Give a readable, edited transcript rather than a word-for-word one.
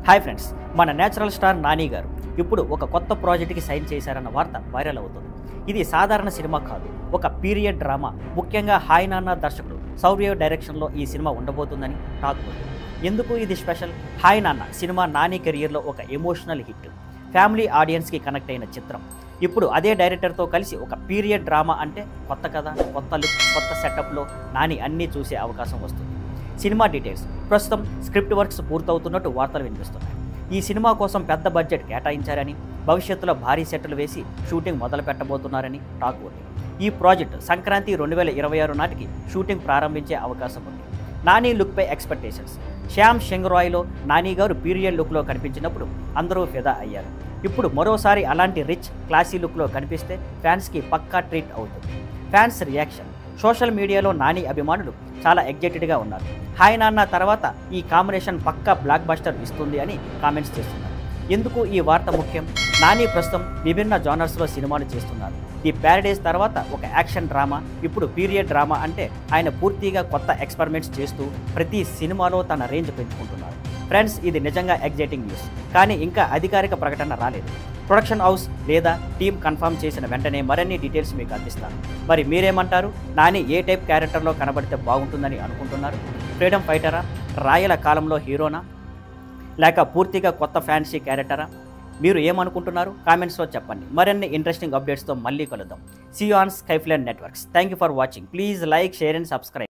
Hi friends, మన natural star Nani గారు ఇప్పుడు ఒక కొత్త ప్రాజెక్ట్కి సైన్ చేశారన్న వార్త వైరల్ అవుతుంది. ఇది సాధారణ సినిమా కాదు, ఒక పీరియడ్ డ్రామా. ముఖ్యంగా హాయ్ నాన్న దర్శకుడు సౌర్య డైరెక్షన్లో ఈ సినిమా ఉండబోతుందని టాక్ ఉంది. ఎందుకు ఇది స్పెషల్? హాయ్ నాన్న సినిమా నాని కెరియర్లో ఒక ఎమోషనల్ హిట్, ఫ్యామిలీ ఆడియన్స్కి కనెక్ట్ అయిన చిత్రం. ఇప్పుడు అదే డైరెక్టర్తో కలిసి ఒక పీరియడ్ డ్రామా అంటే కొత్త కథ, కొత్త లుక్, కొత్త సెటప్లో నాని అన్నీ చూసే అవకాశం వస్తుంది. సినిమా డీటెయిల్స్: ప్రస్తుతం స్క్రిప్ట్ వర్క్స్ పూర్తవుతున్నట్టు వార్తలు వినిపిస్తున్నాయి. ఈ సినిమా కోసం పెద్ద బడ్జెట్ కేటాయించారని, భవిష్యత్తులో భారీ సెట్లు వేసి షూటింగ్ మొదలు పెట్టబోతున్నారని టాక్ ఉంది. ఈ ప్రాజెక్ట్ సంక్రాంతి 2026 నాటికి షూటింగ్ ప్రారంభించే అవకాశం ఉంది. నాని లుక్పై ఎక్స్పెక్టేషన్స్: శ్యామ్ సింగ్ రాయ్లో నాని గారు పీరియడ్ లుక్లో కనిపించినప్పుడు అందరూ ఫిదా అయ్యారు. ఇప్పుడు మరోసారి అలాంటి రిచ్, క్లాసీ లుక్లో కనిపిస్తే ఫ్యాన్స్కి పక్కా ట్రీట్ అవుతుంది. ఫ్యాన్స్ రియాక్షన్: సోషల్ మీడియాలో నాని అభిమానులు చాలా ఎగ్జైటెడ్గా ఉన్నారు. హాయ్ నాన్న తర్వాత ఈ కాంబినేషన్ పక్కా బ్లాక్ బస్టర్ ఇస్తుంది అని కామెంట్స్ చేస్తున్నారు. ఎందుకు ఈ వార్త ముఖ్యం? నాని ప్రస్తుతం విభిన్న జానర్స్లో సినిమాలు చేస్తున్నారు. ది ప్యారడైజ్ తర్వాత ఒక యాక్షన్ డ్రామా, ఇప్పుడు పీరియడ్ డ్రామా అంటే ఆయన పూర్తిగా కొత్త ఎక్స్పెరిమెంట్స్ చేస్తూ ప్రతి సినిమాలో తన రేంజ్ పెంచుకుంటున్నారు. ఫ్రెండ్స్, ఇది నిజంగా ఎగ్జైటింగ్ న్యూస్, కానీ ఇంకా అధికారిక ప్రకటన రాలేదు. ప్రొడక్షన్ హౌస్ లేదా టీం కన్ఫర్మ్ చేసిన వెంటనే మరిన్ని డీటెయిల్స్ మీకు అందిస్తాను. మరి మీరేమంటారు? నాని ఏ టైప్ క్యారెక్టర్లో కనబడితే బాగుంటుందని అనుకుంటున్నారు? ఫ్రీడమ్ ఫైటరా, రాయల కాలంలో హీరోనా, లేక పూర్తిగా కొత్త ఫ్యాన్సీ క్యారెక్టరా? మీరు ఏమనుకుంటున్నారు? కామెంట్స్లో చెప్పండి. మరిన్ని ఇంట్రెస్టింగ్ అప్డేట్స్తో మళ్ళీ కలుద్దాం. See you on Skyfline networks. Thank you for watching. Please like, share and subscribe.